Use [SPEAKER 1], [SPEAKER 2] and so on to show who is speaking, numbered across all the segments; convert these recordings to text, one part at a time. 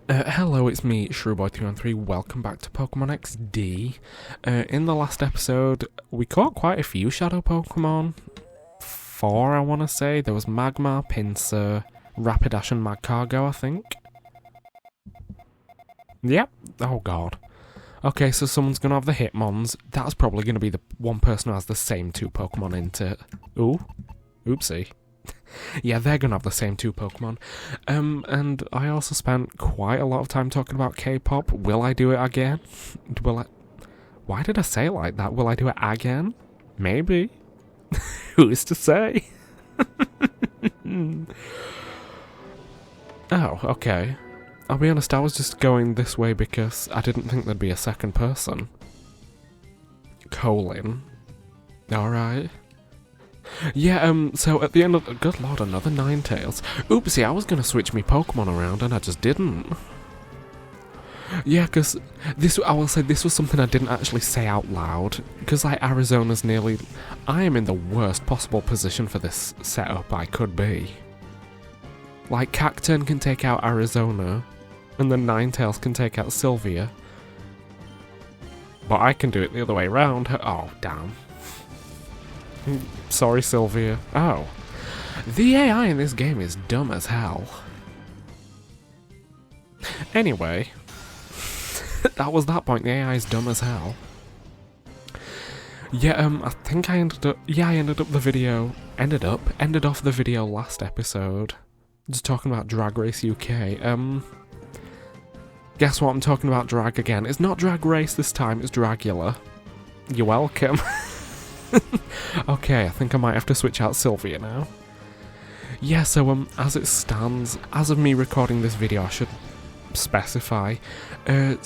[SPEAKER 1] Hello, it's me, Shrewboy313. Welcome back to Pokemon XD. In the last episode, we caught quite a few Shadow Pokemon. 4, I want to say. There was Magmar, Pinsir, Rapidash, and Magcargo, I think. Yep. Oh, God. Okay, so someone's going to have the Hitmons. That's probably going to be the one person who has the same 2 Pokemon, isn't it? Ooh. Oopsie. Yeah, they're gonna have the same 2 Pokemon. And I also spent quite a lot of time talking about K-pop. Will I do it again? Why did I say it like that? Will I do it again? Maybe. Who's to say? Oh, okay. I'll be honest, I was just going this way because I didn't think there'd be a second person. Colin. Alright. Yeah, so at the end of... Good lord, another Ninetales. Oopsie, I was gonna switch me Pokemon around and I just didn't. Yeah, because I will say this was something I didn't actually say out loud. Because, like, Arizona's nearly... I am in the worst possible position for this setup I could be. Like, Cacturn can take out Arizona, and then Ninetales can take out Sylvia. But I can do it the other way around. Oh, damn. Sorry, Sylvia. Oh. The AI in this game is dumb as hell. Anyway. That was that point. The AI is dumb as hell. Yeah, I think I ended off the video last episode just talking about Drag Race UK. Guess what? I'm talking about drag again. It's not Drag Race this time, it's Dragula. You're welcome. Okay, I think I might have to switch out Sylvia now. Yeah, so as it stands, as of me recording this video, I should specify, okay,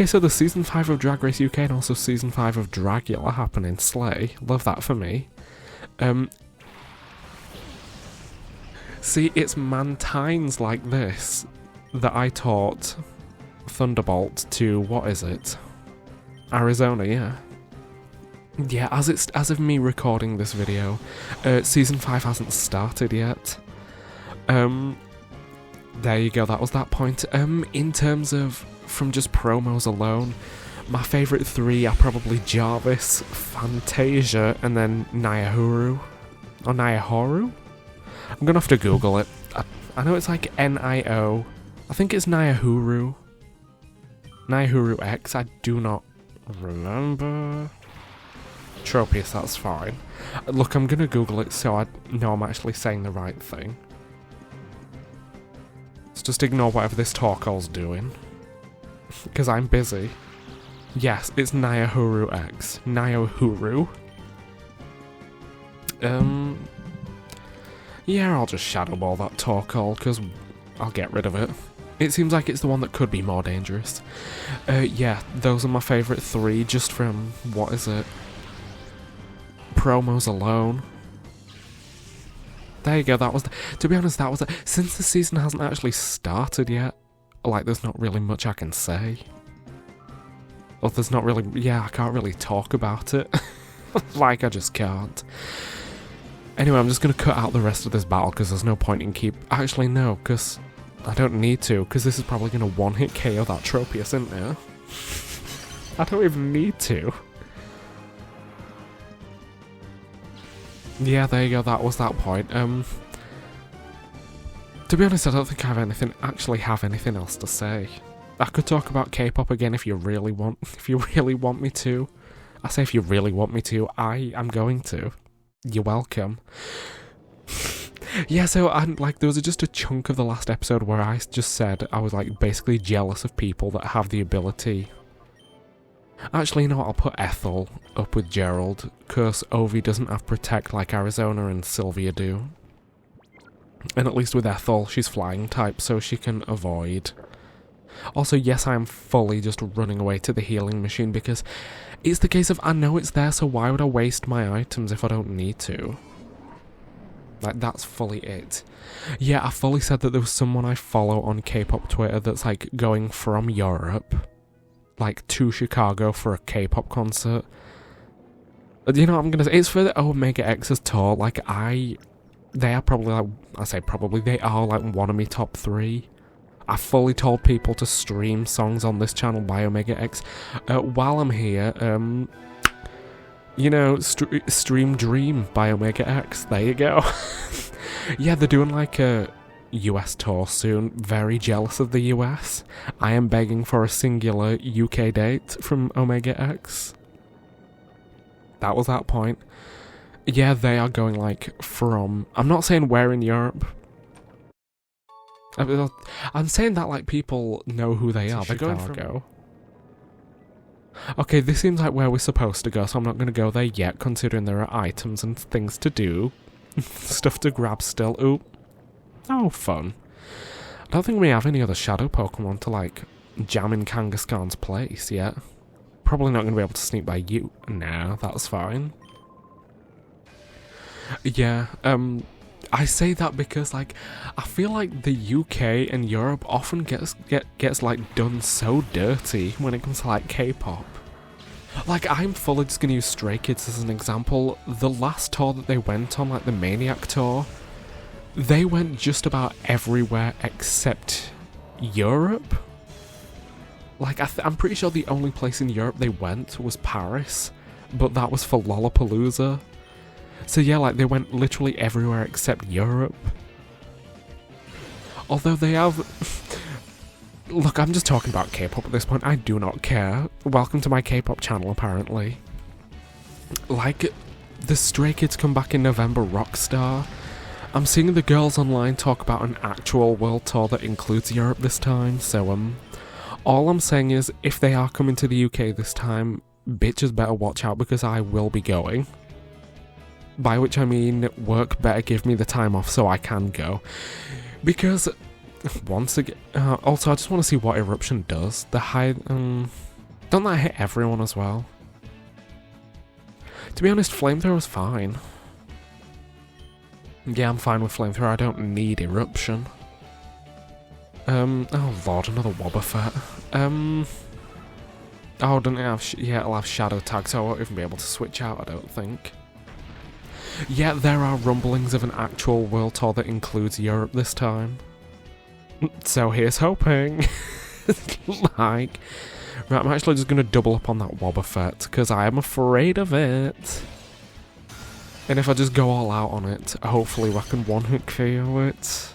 [SPEAKER 1] so the Season 5 of Drag Race UK and also Season 5 of Dragula happening. Slay. Love that for me. See, it's Mantines like this that I taught Thunderbolt to, what is it? Arizona, yeah. Yeah, as of me recording this video, Season 5 hasn't started yet. There you go, that was that point. In terms of, from just promos alone, my favourite 3 are probably Jarvis, Fantasia, and then Nihuru. Or Nihihoru? I'm gonna have to Google it. I know it's like N-I-O. I think it's Nihuru. Nihuru X, I do not remember. Tropius, that's fine. Look, I'm gonna Google it so I know I'm actually saying the right thing. Let's just ignore whatever this Torkoal's doing. Because I'm busy. Yes, it's Nihuru X. Nihuru. Yeah, I'll just Shadow Ball that Torkoal, because I'll get rid of it. It seems like it's the one that could be more dangerous. Yeah, those are my favourite 3, just from, what is it? Promos alone. There you go, that was to be honest, that was since the season hasn't actually started yet, like, there's not really much I can say. Or there's not really, yeah, I can't really talk about it. Like, I just can't. Anyway, I'm just gonna cut out the rest of this battle, because there's no point in actually, no, because I don't need to, because this is probably gonna one-hit KO that Tropius, isn't it? I don't even need to. Yeah, there you go, that was that point. To be honest, I don't think I have anything else to say. I could talk about K-pop again if you really want me to. I say if you really want me to, I am going to. You're welcome. Yeah, so there was just a chunk of the last episode where I just said I was like basically jealous of people that have the ability. Actually, you know what, I'll put Ethel up with Gerald, because Ovi doesn't have Protect like Arizona and Sylvia do. And at least with Ethel, she's flying type, so she can avoid. Also, yes, I am fully just running away to the healing machine, because it's the case of, I know it's there, so why would I waste my items if I don't need to? Like, that's fully it. Yeah, I fully said that there was someone I follow on K-pop Twitter that's, like, going from Europe, like, to Chicago for a K-pop concert. You know what I'm gonna say? It's for the Omega X's tour. Like, they are probably, like, I say probably, they are, like, one of my top 3. I fully told people to stream songs on this channel by Omega X. While I'm here, you know, stream Dream by Omega X. There you go. Yeah, they're doing like a US tour soon. Very jealous of the US. I am begging for a singular UK date from Omega X. That was that point. Yeah, they are going like from... I'm not saying where in Europe. I'm saying that like people know who they are. They're going from... Okay, this seems like where we're supposed to go, so I'm not going to go there yet, considering there are items and things to do. Stuff to grab still. Ooh. Oh, fun. I don't think we have any other Shadow Pokémon to like jam in Kangaskhan's place yet. Probably not going to be able to sneak by you. No, that's fine. Yeah, I say that because like I feel like the UK and Europe often gets like done so dirty when it comes to like K-pop. Like I'm fully just gonna use Stray Kids as an example. The last tour that they went on, like the Maniac tour, they went just about everywhere except Europe. Like I'm pretty sure the only place in Europe they went was Paris, but that was for Lollapalooza. So yeah, like they went literally everywhere except Europe. Although they have... Look, I'm just talking about K-pop at this point, I do not care. Welcome to my K-pop channel, apparently. Like, the Stray Kids come back in November, Rockstar. I'm seeing the girls online talk about an actual world tour that includes Europe this time, so all I'm saying is, if they are coming to the UK this time, bitches better watch out because I will be going. By which I mean, work better give me the time off so I can go. Because, once again... also, I just want to see what Eruption does. The high... don't that hit everyone as well? To be honest, Flamethrower's fine. Yeah, I'm fine with Flamethrower. I don't need Eruption. Oh lord, another Wobbuffet. Oh, doesn't it have... yeah, it'll have Shadow Tag, so I won't even be able to switch out, I don't think. Yeah, there are rumblings of an actual world tour that includes Europe this time. So here's hoping. Like... Right, I'm actually just going to double up on that Wobbuffet, because I am afraid of it. And if I just go all out on it, hopefully I can one-hit KO it.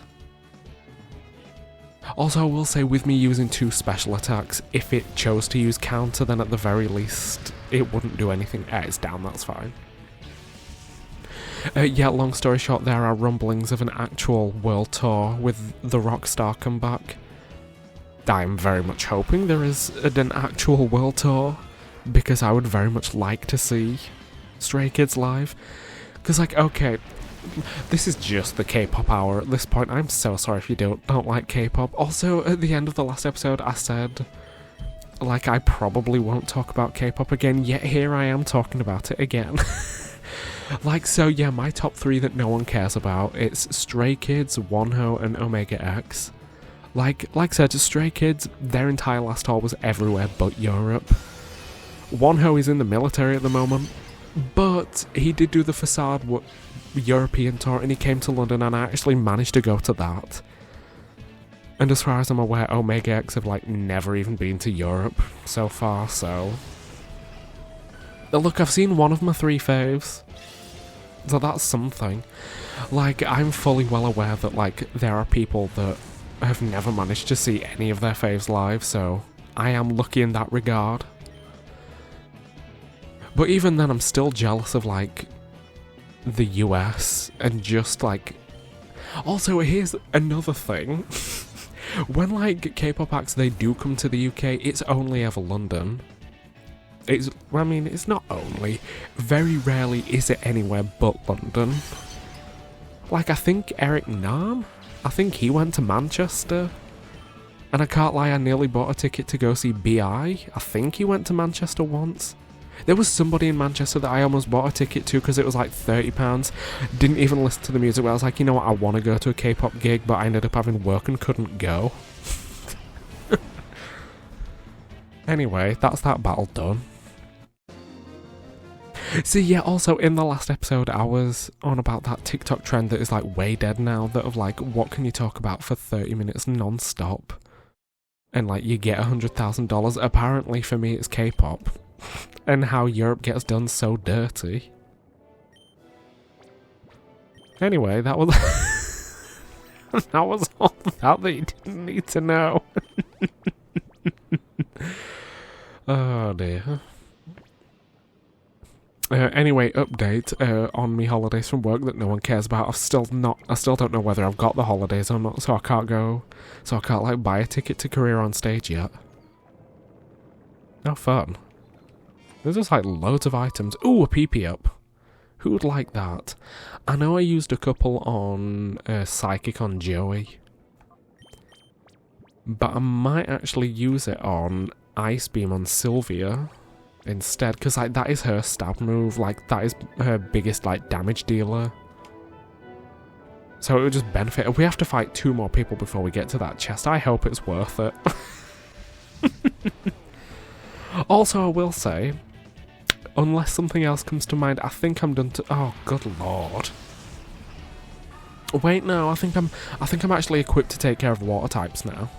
[SPEAKER 1] Also, I will say, with me using 2 special attacks, if it chose to use counter, then at the very least, it wouldn't do anything. It's down, that's fine. Yeah, long story short, there are rumblings of an actual world tour with the Rockstar comeback. I'm very much hoping there is an actual world tour, because I would very much like to see Stray Kids live. Because, like, okay, this is just the K-pop hour at this point. I'm so sorry if you don't like K-pop. Also, at the end of the last episode, I said, like, I probably won't talk about K-pop again, yet here I am talking about it again. Like, so yeah, my top 3 that no one cares about, it's Stray Kids, Wonho, and Omega X. Like I said, Stray Kids, their entire last tour was everywhere but Europe. Wonho is in the military at the moment, but he did do the Facade European tour, and he came to London, and I actually managed to go to that. And as far as I'm aware, Omega X have, like, never even been to Europe so far, so... Look, I've seen one of my 3 faves, so that's something. Like, I'm fully well aware that, like, there are people that have never managed to see any of their faves live, so I am lucky in that regard. But even then, I'm still jealous of, like, the US, and just, like... Also, here's another thing. When, like, K-pop acts, they do come to the UK, it's only ever London. I mean, it's not only. Very rarely is it anywhere but London. Like, I think Eric Nam? I think he went to Manchester. And I can't lie, I nearly bought a ticket to go see B.I. I think he went to Manchester once. There was somebody in Manchester that I almost bought a ticket to because it was like £30. Didn't even listen to the music, but I was like, you know what, I want to go to a K-pop gig, but I ended up having work and couldn't go. Anyway, that's that battle done. See, yeah, also in the last episode I was on about that TikTok trend that is like way dead now, that of like, what can you talk about for 30 minutes non-stop? and like you get $100,000. Apparently for me it's K-pop. And how Europe gets done so dirty. Anyway, that was that was all that you didn't need to know. Oh dear. Anyway, update on me holidays from work that no one cares about. I still don't know whether I've got the holidays or not, so I can't like buy a ticket to Career on Stage yet. How fun. There's just like loads of items. Ooh, a PP up. Who would like that? I know I used a couple on Psychic on Joey, but I might actually use it on Ice Beam on Sylvia instead, because like that is her stab move, like that is her biggest like damage dealer, so it would just benefit. We have to fight 2 more people before we get to that chest. I hope it's worth it. Also, I will say, unless something else comes to mind, I think I'm done to— oh good lord. Wait, no, I think I'm actually equipped to take care of water types now.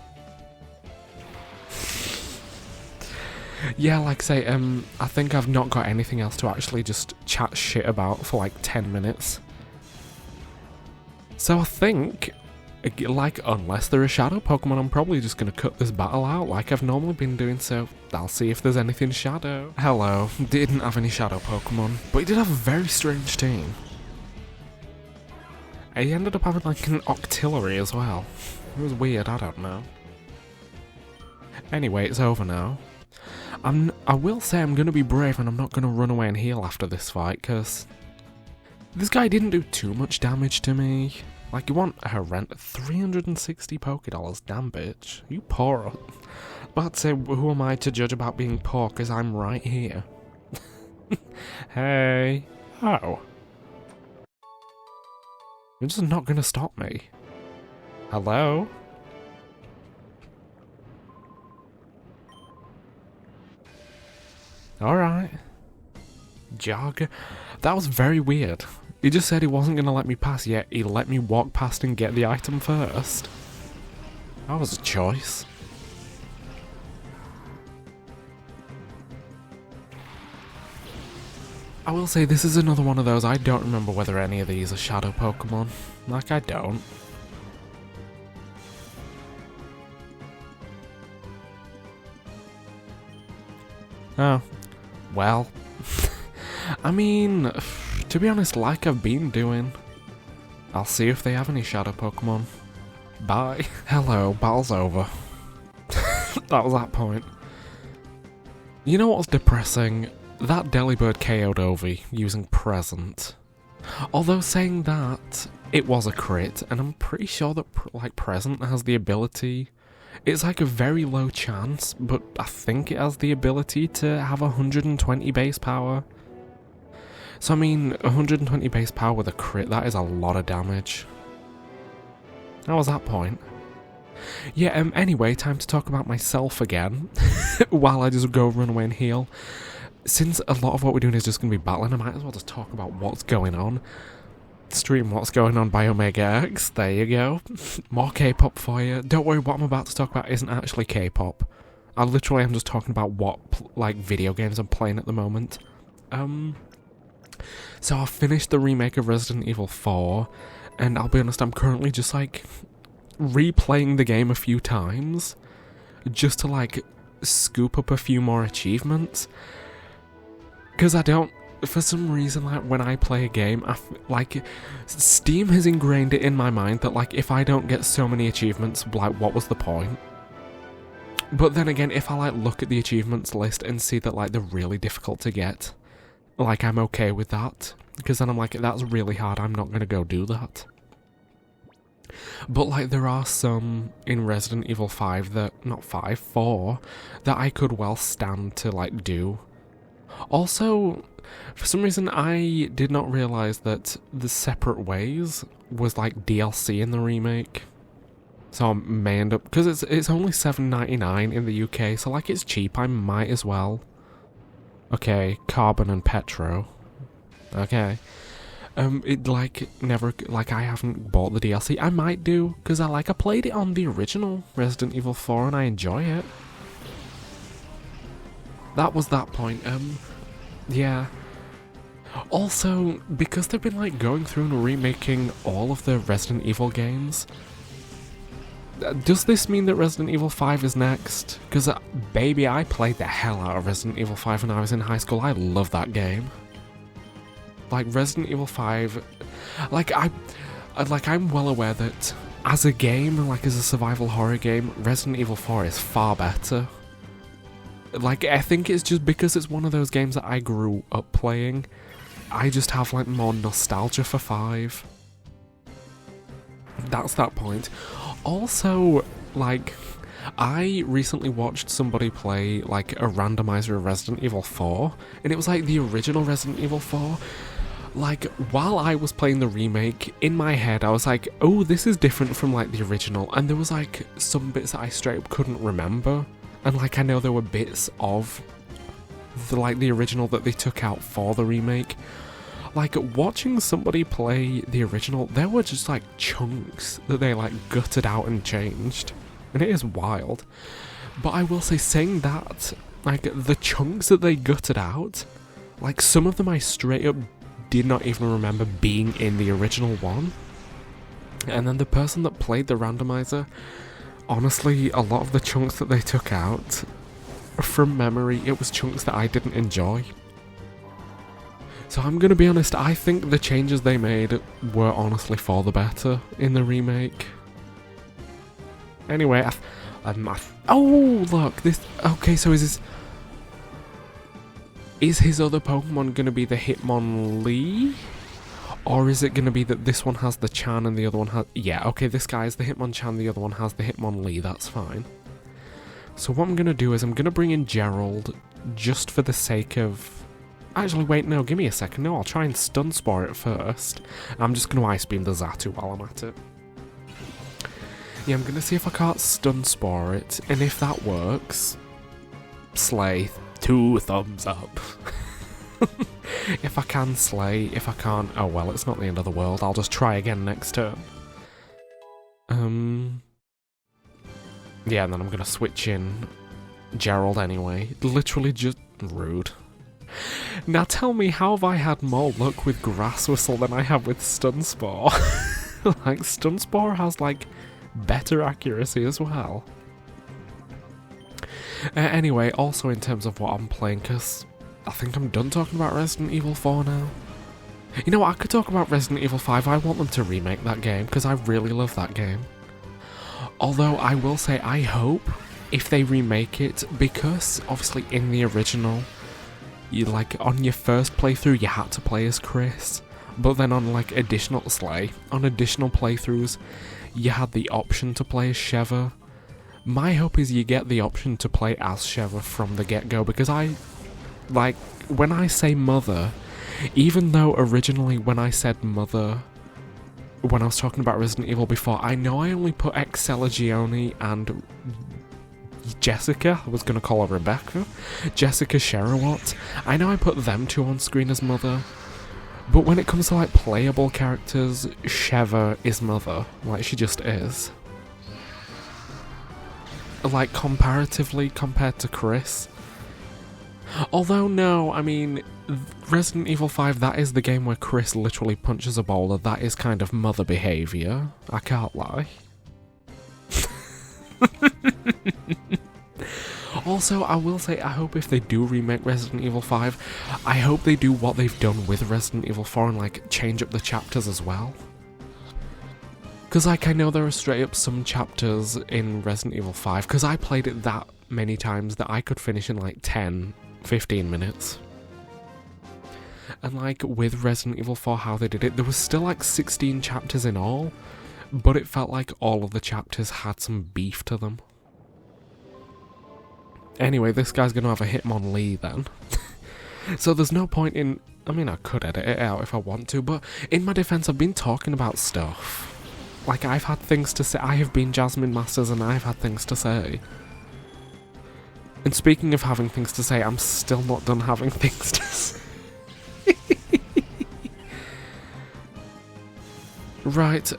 [SPEAKER 1] Yeah, like say, I think I've not got anything else to actually just chat shit about for like 10 minutes. So I think, like, unless there are Shadow Pokemon, I'm probably just going to cut this battle out like I've normally been doing, so I'll see if there's anything Shadow. Hello, didn't have any Shadow Pokemon, but he did have a very strange team. He ended up having like an Octillery as well. It was weird, I don't know. Anyway, it's over now. I will say I'm going to be brave and I'm not going to run away and heal after this fight, because this guy didn't do too much damage to me. Like, you want her rent 360 Pokédollars, damn bitch. You poor. But say, who am I to judge about being poor, because I'm right here. Hey. Oh. You're just not going to stop me. Hello? Alright. Jog. That was very weird. He just said he wasn't going to let me pass, yet he let me walk past and get the item first. That was a choice. I will say this is another one of those, I don't remember whether any of these are Shadow Pokemon. Like, I don't. Oh. Well, I mean, to be honest, like I've been doing, I'll see if they have any Shadow Pokemon. Bye. Hello, battle's over. That was that point. You know what's depressing? That Delibird KO'd Ovi using Present. Although saying that, it was a crit, and I'm pretty sure that like Present has the ability— it's like a very low chance, but I think it has the ability to have 120 base power. So I mean, 120 base power with a crit, that is a lot of damage. How was that point? Yeah, anyway, time to talk about myself again, while I just go run away and heal. Since a lot of what we're doing is just going to be battling, I might as well just talk about what's going on. Stream What's Going On by Omega X, there you go. More K-pop for you. Don't worry, what I'm about to talk about isn't actually K-pop. I literally am just talking about what, like, video games I'm playing at the moment. So I finished the remake of Resident Evil 4, and I'll be honest, I'm currently just, like, replaying the game a few times, just to, like, scoop up a few more achievements. Because I don't— for some reason, like, when I play a game, like, Steam has ingrained it in my mind that, like, if I don't get so many achievements, like, what was the point? But then again, if I, like, look at the achievements list and see that, like, they're really difficult to get, like, I'm okay with that. Because then I'm like, that's really hard, I'm not gonna go do that. But, like, there are some in Resident Evil 5 that— not 5, 4, that I could well stand to, like, do. Also, for some reason, I did not realise that the Separate Ways was like DLC in the remake. So I may end up— because it's only $7.99 in the UK, so like it's cheap, I might as well. Okay, Carbon and Petro. Okay. It like never like I haven't bought the DLC. I might do because I played it on the original Resident Evil 4 and I enjoy it. That was that point. Yeah. Also, because they've been like going through and remaking all of the Resident Evil games, does this mean that Resident Evil 5 is next? Because baby, I played the hell out of Resident Evil 5 when I was in high school. I love that game. Like Resident Evil 5, I'm well aware that as a game, like as a survival horror game, Resident Evil 4 is far better. Like, I think it's just because it's one of those games that I grew up playing. I just have like more nostalgia for 5. That's that point. Also, like, I recently watched somebody play like a randomizer of Resident Evil 4, and it was like the original Resident Evil 4. Like, while I was playing the remake, in my head I was like, oh, this is different from like the original, and there was like some bits that I straight up couldn't remember, and like I know there were bits of the original that they took out for the remake. Like, watching somebody play the original, there were just like chunks that they like gutted out and changed, and it is wild. But I will say, saying that, like the chunks that they gutted out, like some of them I straight up did not even remember being in the original one. And then the person that played the randomizer, honestly, a lot of the chunks that they took out, from memory, it was chunks that I didn't enjoy. So I'm gonna be honest, I think the changes they made were honestly for the better in the remake. Anyway, oh look, this, okay, so is his other Pokemon gonna be the Hitmonlee? Or is it gonna be that this one has the Chan and the other one has... Yeah, okay, this guy is the Hitmonchan, the other one has the Hitmonlee, that's fine. So what I'm gonna do is I'm gonna bring in Gerald just for the sake of... Actually, wait, no, give me a second. No, I'll try and Stun Spore it first. I'm just gonna Ice Beam the Xatu while I'm at it. Yeah, I'm gonna see if I can't Stun Spore it, and if that works... Slay. 2 thumbs up. If I can slay, if I can't, oh well, it's not the end of the world. I'll just try again next turn. Yeah, and then I'm gonna switch in Gerald anyway. Literally just rude. Now tell me, how have I had more luck with Grass Whistle than I have with Stun Spore? Like, Stun Spore has, like, better accuracy as well. Anyway, also in terms of what I'm playing, because I think I'm done talking about Resident Evil 4 now. You know what, I could talk about Resident Evil 5, I want them to remake that game, because I really love that game. Although, I will say, I hope, if they remake it, because, obviously, in the original, you, like, on your first playthrough, you had to play as Chris, but then on, like, additional playthroughs, you had the option to play as Sheva. My hope is you get the option to play as Sheva from the get-go, because like, when I say mother, even though originally when I said mother, when I was talking about Resident Evil before, I know I only put Excelligione and Jessica, I was going to call her Rebecca, Jessica Sherriwatt, I know I put them two on screen as mother, but when it comes to, like, playable characters, Sheva is mother, like, she just is. Like, comparatively, compared to Chris. Although, no, I mean, Resident Evil 5, that is the game where Chris literally punches a boulder. That is kind of mother behaviour. I can't lie. Also, I will say, I hope if they do remake Resident Evil 5, I hope they do what they've done with Resident Evil 4 and, like, change up the chapters as well. Because, like, I know there are straight up some chapters in Resident Evil 5, because I played it that many times that I could finish in, like, 10, 15 minutes. And, like, with Resident Evil 4, how they did it, there was still, like, 16 chapters in all, but it felt like all of the chapters had some beef to them. Anyway, this guy's gonna have a Hitmonlee then. So there's no point in... I mean, I could edit it out if I want to, but in my defense, I've been talking about stuff. Like, I've had things to say. I have been Jasmine Masters and I've had things to say. And speaking of having things to say, I'm still not done having things to say. Right,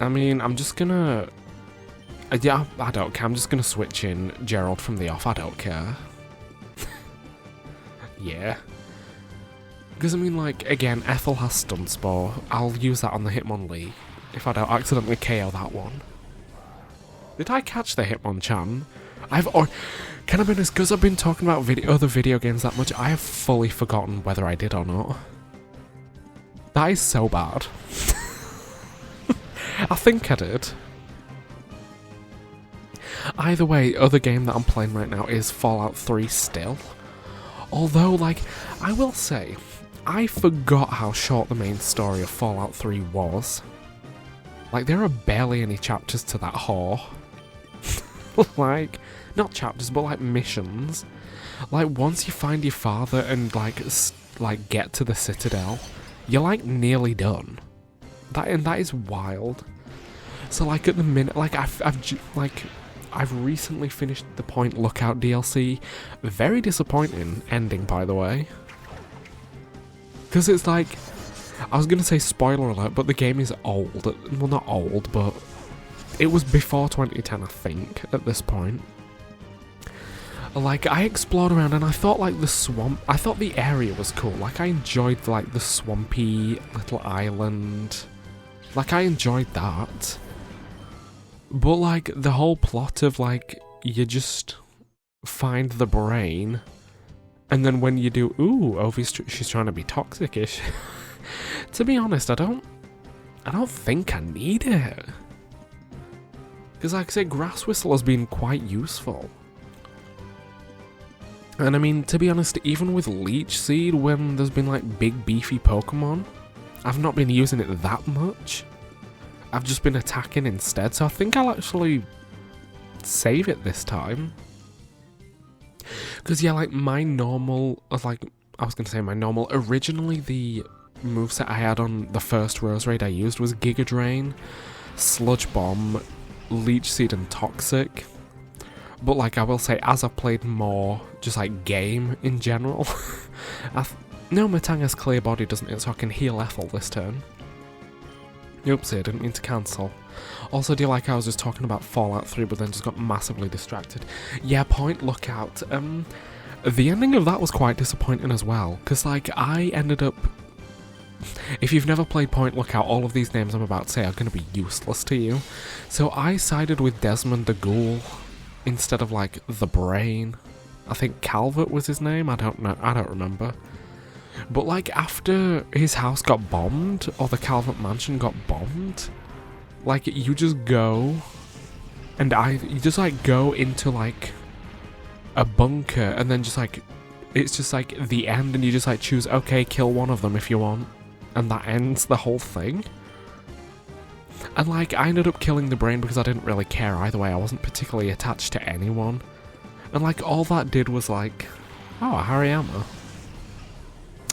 [SPEAKER 1] I mean, I'm just gonna... yeah, I don't care. I'm just gonna switch in Gerald from the off. I don't care. Yeah. Because, I mean, like, again, Ethel has Stun Spore. I'll use that on the Hitmonlee if I don't accidentally KO that one. Did I catch the Hitmonchan? Can I be honest, because I've been talking about other video games that much, I have fully forgotten whether I did or not. That is so bad. I think I did. Either way, other game that I'm playing right now is Fallout 3 still. Although, like, I will say, I forgot how short the main story of Fallout 3 was. Like, there are barely any chapters to that whore. Like, not chapters, but like missions. Like, once you find your father and like get to the Citadel, you're like nearly done. That is wild. So like at the minute, like I've recently finished the Point Lookout DLC. Very disappointing ending, by the way. Because it's like, I was gonna say spoiler alert, but the game is old. Well, not old, but it was before 2010, I think, at this point. Like, I explored around and I thought, like, I thought the area was cool. Like, I enjoyed, like, the swampy little island. Like, I enjoyed that. But, like, the whole plot of, like, you just find the brain, and then when you do, ooh, she's trying to be toxic-ish. To be honest, I don't think I need it. Because, like I say, Grass Whistle has been quite useful. And I mean, to be honest, even with Leech Seed, when there's been like big beefy Pokemon, I've not been using it that much. I've just been attacking instead, so I think I'll actually save it this time. Because yeah, like my normal, originally the moveset I had on the first Rose Raid I used was Giga Drain, Sludge Bomb, Leech Seed and Toxic. But like I will say, as I've played more, just like game in general, no, Matanga's Clear Body, doesn't it? So I can heal Ethel this turn. Oopsie, I didn't mean to cancel. Also, do you like I was just talking about Fallout 3, but then just got massively distracted? Yeah, Point Lookout. The ending of that was quite disappointing as well, because like I ended up... If you've never played Point Lookout, all of these names I'm about to say are going to be useless to you. So I sided with Desmond the Ghoul instead of like the Brain. I think Calvert was his name, I don't know, I don't remember. But like after his house got bombed, or the Calvert mansion got bombed, like you just go and you just like go into like a bunker, and then just like it's just like the end, and you just like choose, okay, kill one of them if you want, and that ends the whole thing. And like I ended up killing the Brain because I didn't really care either way. I wasn't particularly attached to anyone, and like all that did was like, oh, Hariyama.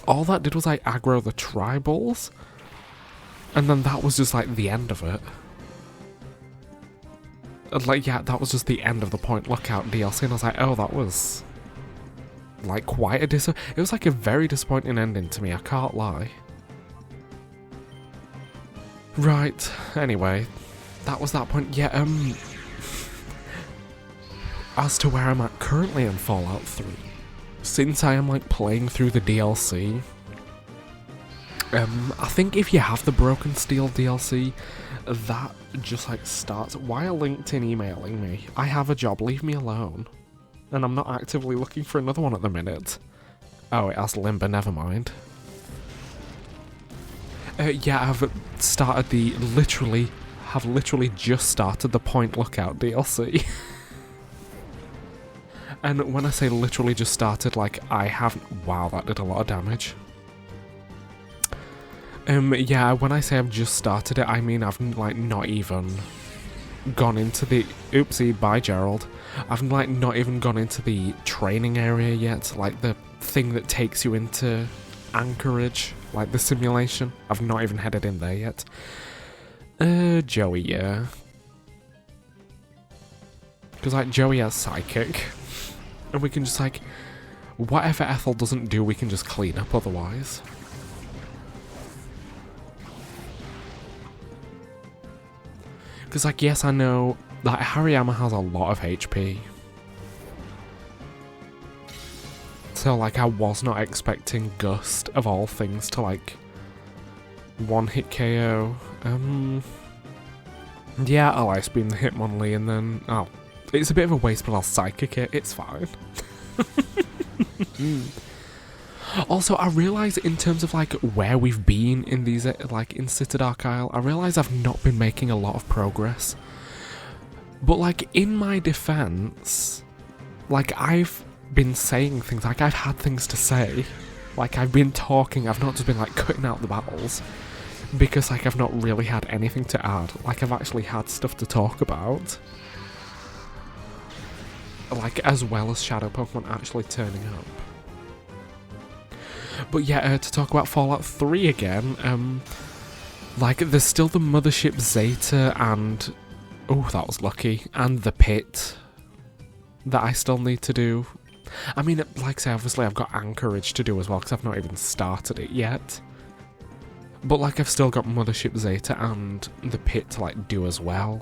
[SPEAKER 1] All that did was like aggro the tribals, and then that was just like the end of it. And like, yeah, that was just the end of the Point Lookout DLC, and I was like, oh, that was like quite a it was like a very disappointing ending to me, I can't lie. Right, anyway, that was that point. Yeah, as to where I'm at currently in Fallout 3, since I am like playing through the DLC, I think if you have the Broken Steel DLC, that just like starts. Why are LinkedIn emailing me? I have a job, leave me alone. And I'm not actively looking for another one at the minute. Oh, it has Limber, never mind. Yeah, I've started literally just started the Point Lookout DLC. And when I say literally just started, like, I haven't... Wow, that did a lot of damage. Yeah, when I say I've just started it, I mean I've, like, not even gone into the... Oopsie, bye, Gerald. I've, like, not even gone into the training area yet, like, the thing that takes you into Anchorage, like, the simulation. I've not even headed in there yet. Joey, yeah. Because, like, Joey has Psychic. And we can just, like... whatever Ethel doesn't do, we can just clean up otherwise. Because, like, yes, I know that Hariyama has a lot of HP. So, like, I was not expecting Gust, of all things, to, like, one-hit KO. Yeah, I'll Ice Beam the Hitmonlee and then... Oh, it's a bit of a waste, but I'll Psychic it. It's fine. Also, I realise in terms of, like, where we've been in these, like, in Citadark Isle, I realise I've not been making a lot of progress. But, like, in my defence, like, I've been saying things, like, I've had things to say. Like, I've been talking, I've not just been, like, cutting out the battles. Because, like, I've not really had anything to add. Like, I've actually had stuff to talk about. Like, as well as Shadow Pokemon actually turning up. But yeah, to talk about Fallout 3 again, like, there's still the Mothership Zeta and... Oh, that was lucky. And the Pit that I still need to do. I mean, like I say, obviously I've got Anchorage to do as well, because I've not even started it yet. But, like, I've still got Mothership Zeta and the Pit to, like, do as well.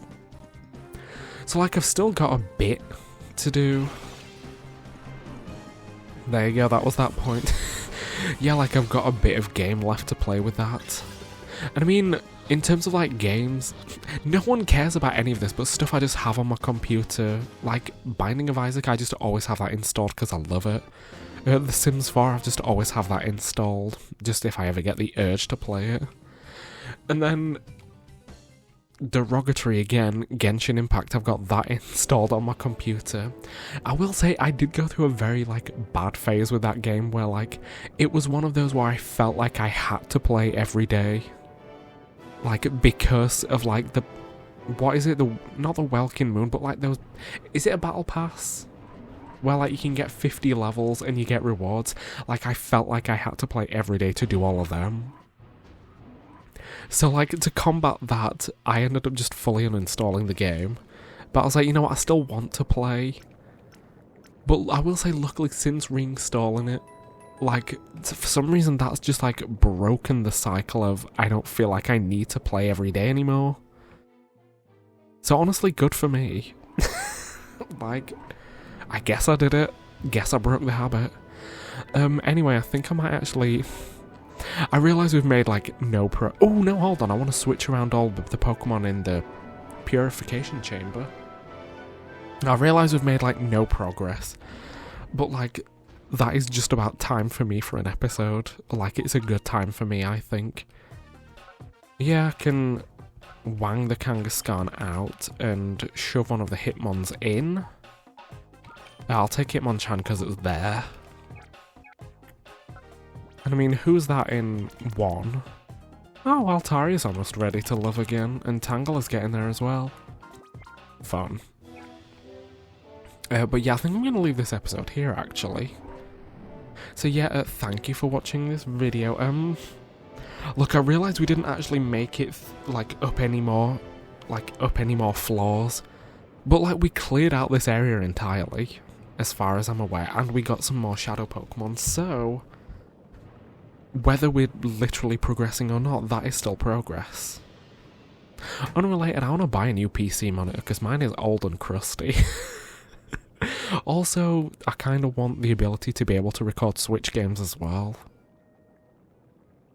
[SPEAKER 1] So, like, I've still got a bit to do. There you go, that was that point. Yeah, like, I've got a bit of game left to play with that. And I mean, in terms of, like, games, no one cares about any of this, but stuff I just have on my computer, like Binding of Isaac, I just always have that installed because I love it. The Sims 4, I've just always have that installed, just if I ever get the urge to play it. And then, derogatory again, Genshin Impact, I've got that installed on my computer. I will say, I did go through a very, like, bad phase with that game where, like, it was one of those where I felt like I had to play every day. Like, because of, like, the... What is it? Not the Welkin Moon, but, like, those... Is it a battle pass? Where, like, you can get 50 levels and you get rewards. Like, I felt like I had to play every day to do all of them. So, like, to combat that, I ended up just fully uninstalling the game. But I was like, you know what, I still want to play. But I will say, luckily, since reinstalling it, like, for some reason, that's just, like, broken the cycle of I don't feel like I need to play every day anymore. So, honestly, good for me. Like... I guess I did it. Guess I broke the habit. Anyway, I think I might actually... I realise we've made, like, no pro... Oh, no, hold on. I want to switch around all the Pokemon in the purification chamber. I realise we've made, like, no progress. But, like, that is just about time for me for an episode. Like, it's a good time for me, I think. Yeah, I can wang the Kangaskhan out and shove one of the Hitmons in. I'll take Hitmonchan because it's there. And I mean, who's that in 1? Oh, Altaria's almost ready to love again, and Tangle is getting there as well. Fun. But yeah, I think I'm going to leave this episode here, actually. So yeah, thank you for watching this video. Look, I realised we didn't actually make it, like, up any more floors. But, like, we cleared out this area entirely, as far as I'm aware, and we got some more Shadow Pokemon, so... Whether we're literally progressing or not, that is still progress. Unrelated, I want to buy a new PC monitor, because mine is old and crusty. Also, I kind of want the ability to be able to record Switch games as well.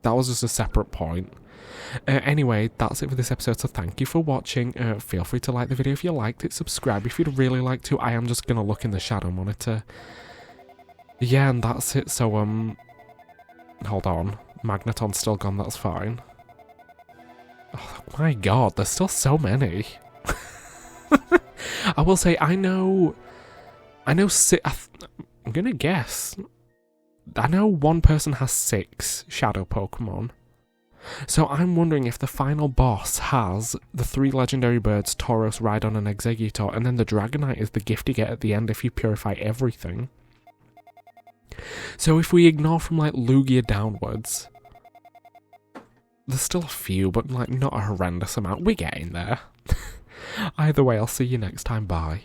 [SPEAKER 1] That was just a separate point. Anyway, that's it for this episode, so thank you for watching. Feel free to like the video if you liked it, subscribe if you'd really like to. I am just going to look in the shadow monitor. Yeah, and that's it, so, hold on. Magneton's still gone, that's fine. Oh my god, there's still so many. I will say, I'm gonna guess. I know one person has 6 Shadow Pokemon. So I'm wondering if the final boss has the 3 legendary birds, Tauros, Rhydon and Exeggutor, and then the Dragonite is the gift you get at the end if you purify everything. So if we ignore from, like, Lugia downwards, there's still a few, but, like, not a horrendous amount. We're getting there. Either way, I'll see you next time. Bye.